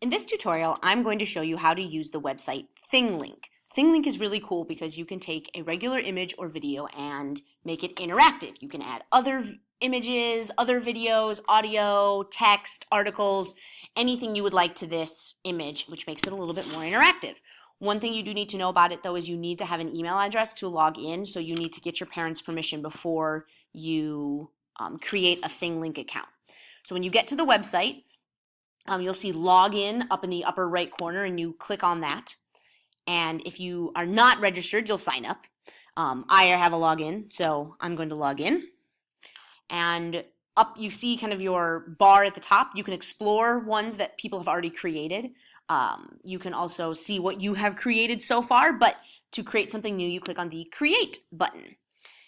In this tutorial, I'm going to show you how to use the website ThingLink. ThingLink is really cool because you can take a regular image or video and make it interactive. You can add other images, other videos, audio, text, articles, anything you would like to this image, which makes it a little bit more interactive. One thing you do need to know about it, though, is you need to have an email address to log in, so you need to get your parents' permission before you create a ThingLink account. So when you get to the website, you'll see login up in the upper right corner, and you click on that. And if you are not registered, you'll sign up. I have a login, so I'm going to log in. And up you see kind of your bar at the top. You can explore ones that people have already created. You can also see what you have created so far, but to create something new, you click on the Create button.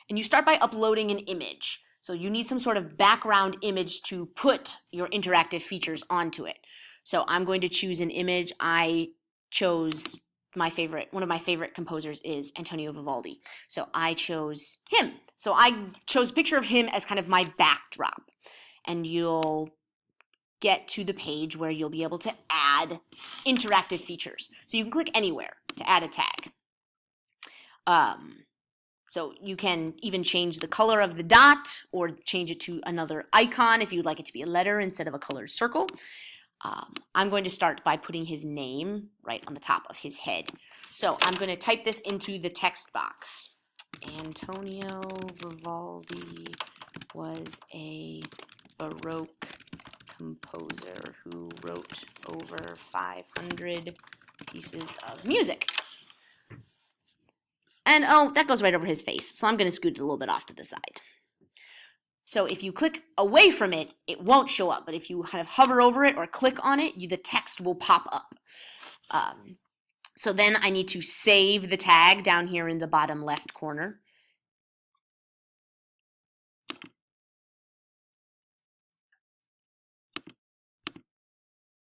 And you start by uploading an image. So you need some sort of background image to put your interactive features onto it. So I'm going to choose an image. I chose one of my favorite composers is Antonio Vivaldi. So I chose him. So I chose a picture of him as kind of my backdrop. And you'll get to the page where you'll be able to add interactive features. So you can click anywhere to add a tag. So you can even change the color of the dot or change it to another icon if you'd like it to be a letter instead of a colored circle. I'm going to start by putting his name right on the top of his head. So I'm going to type this into the text box. Antonio Vivaldi was a Baroque composer who wrote over 500 pieces of music. And oh, that goes right over his face, so I'm going to scoot it a little bit off to the side. So if you click away from it, it won't show up, but if you kind of hover over it or click on it, the text will pop up. So then I need to save the tag down here in the bottom left corner.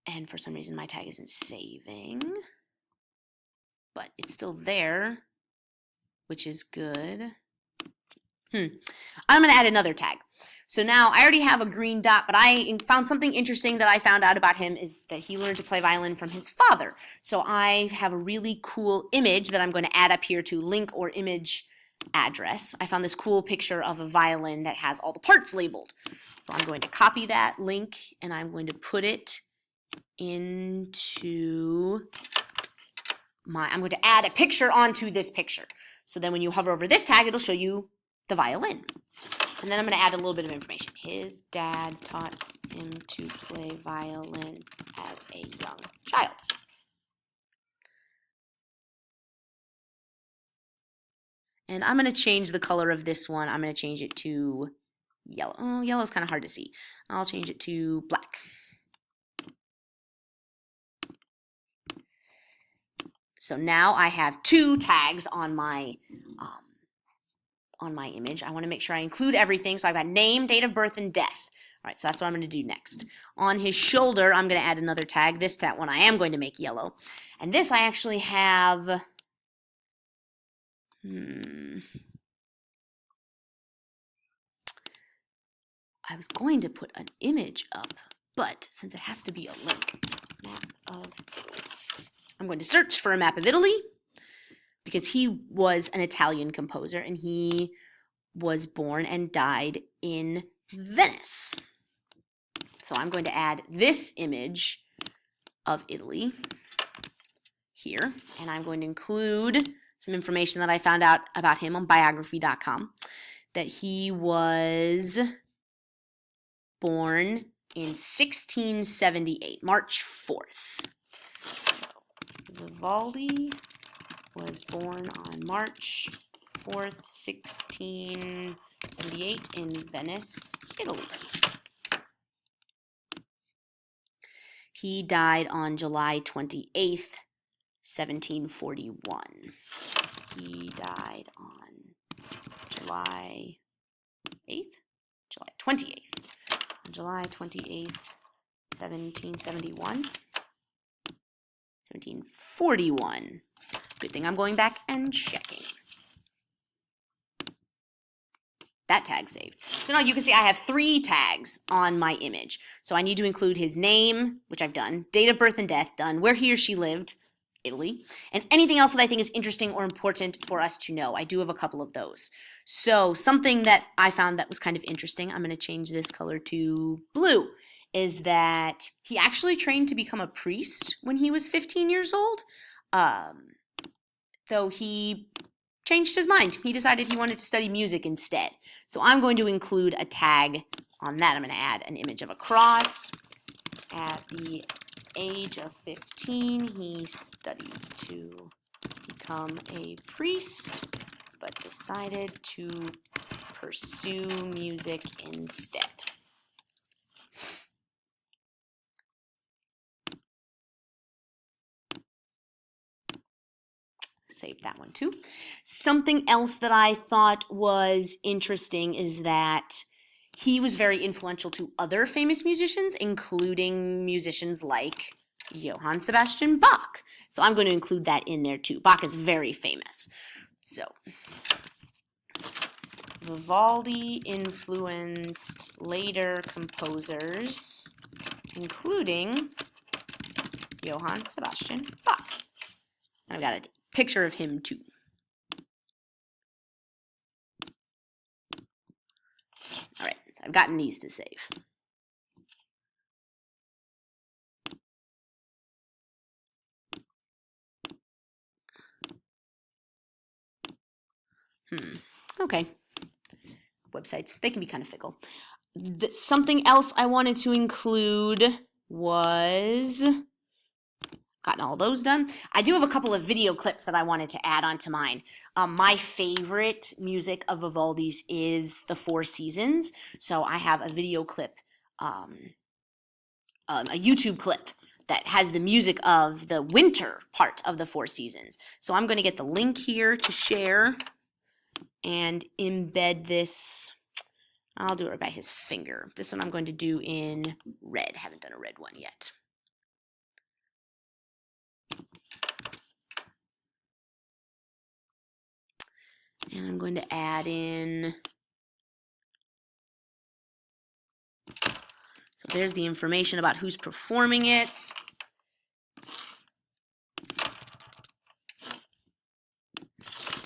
And for some reason my tag isn't saving, but it's still there, which is good. I'm going to add another tag. So now I already have a green dot, but I found something interesting that I found out about him is that he learned to play violin from his father. So I have a really cool image that I'm going to add up here to link or image address. I found this cool picture of a violin that has all the parts labeled. So I'm going to copy that link and I'm going to put it into I'm going to add a picture onto this picture. So then when you hover over this tag, it'll show you the violin. And then I'm going to add a little bit of information. His dad taught him to play violin as a young child. And I'm going to change the color of this one. I'm going to change it to yellow. Oh, yellow is kind of hard to see. I'll change it to black. So now I have two tags on my image. I want to make sure I include everything. So I've got name, date of birth, and death. All right, so that's what I'm going to do next. On his shoulder, I'm going to add another tag. This one I am going to make yellow. And this I actually have... I was going to put an image up, but since it has to be a link, map of... I'm going to search for a map of Italy, because he was an Italian composer and he was born and died in Venice. So I'm going to add this image of Italy here, and I'm going to include some information that I found out about him on biography.com, that he was born in 1678, March 4th. So Vivaldi was born on March 4th, 1678 in Venice, Italy. He died on July 28th, 1741. He died on July 8th? July 28th. On July 28th, 1771. 1741. Good thing I'm going back and checking. that tag saved. So now you can see I have 3 tags on my image. So I need to include his name, which I've done, date of birth and death, done, where he or she lived, Italy, and anything else that I think is interesting or important for us to know. I do have a couple of those. So something that I found that was kind of interesting, I'm going to change this color to blue, is that he actually trained to become a priest when he was 15 years old. Though he changed his mind. He decided he wanted to study music instead. So I'm going to include a tag on that. I'm going to add an image of a cross. At the age of 15, he studied to become a priest, but decided to pursue music instead. Save that one too. Something else that I thought was interesting is that he was very influential to other famous musicians, including musicians like Johann Sebastian Bach. So I'm going to include that in there too. Bach is very famous. So Vivaldi influenced later composers, including Johann Sebastian Bach. I've got a picture of him too. All right, I've gotten these to save. Okay. Websites, they can be kind of fickle. Something else I wanted to include was, gotten all those done. I do have a couple of video clips that I wanted to add onto mine. My favorite music of Vivaldi's is The Four Seasons. So I have a video clip, a YouTube clip that has the music of the winter part of The Four Seasons. So I'm going to get the link here to share and embed this. I'll do it by his finger. This one I'm going to do in red. Haven't done a red one yet. And I'm going to add in, so there's the information about who's performing it.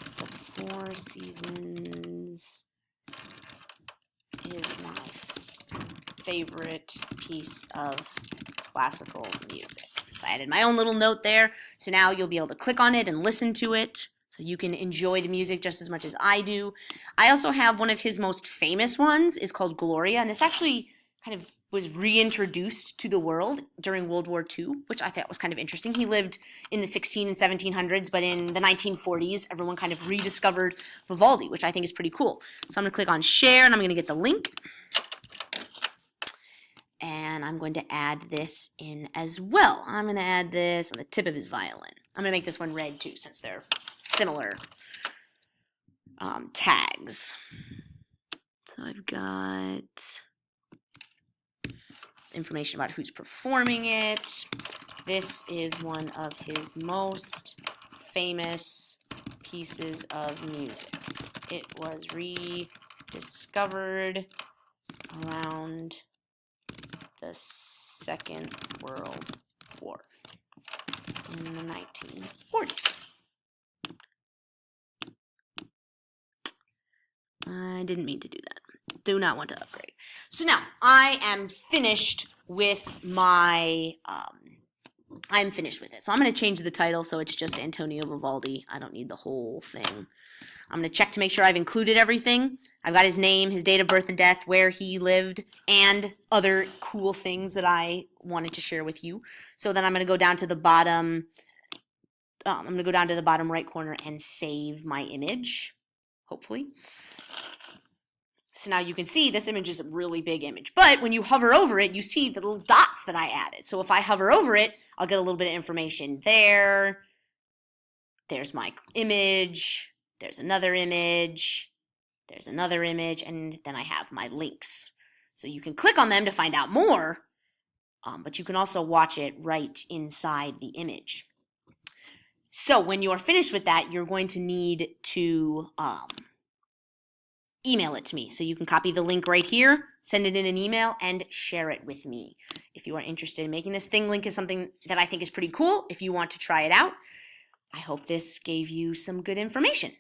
The Four Seasons is my favorite piece of classical music. So I added my own little note there. So now you'll be able to click on it and listen to it. So you can enjoy the music just as much as I do. I also have one of his most famous ones. It's called Gloria. And this actually kind of was reintroduced to the world during World War II, which I thought was kind of interesting. He lived in the 1600s and 1700s, but in the 1940s, everyone kind of rediscovered Vivaldi, which I think is pretty cool. So I'm going to click on share, and I'm going to get the link. And I'm going to add this in as well. I'm going to add this on the tip of his violin. I'm going to make this one red too, since they're similar tags. So I've got information about who's performing it. This is one of his most famous pieces of music. It was rediscovered around the Second World War in the 1940s. I didn't mean to do that. Do not want to upgrade. So now I am finished with my, I'm finished with it. So I'm going to change the title so it's just Antonio Vivaldi. I don't need the whole thing. I'm going to check to make sure I've included everything. I've got his name, his date of birth and death, where he lived, and other cool things that I wanted to share with you. So then I'm going to go down to the bottom, right corner and save my image, hopefully. So now you can see this image is a really big image. But when you hover over it, you see the little dots that I added. So if I hover over it, I'll get a little bit of information there. There's my image. There's another image. There's another image. And then I have my links. So you can click on them to find out more. But you can also watch it right inside the image. So when you're finished with that, you're going to need to email it to me. So you can copy the link right here, send it in an email, and share it with me. If you are interested in making this, ThingLink is something that I think is pretty cool. If you want to try it out, I hope this gave you some good information.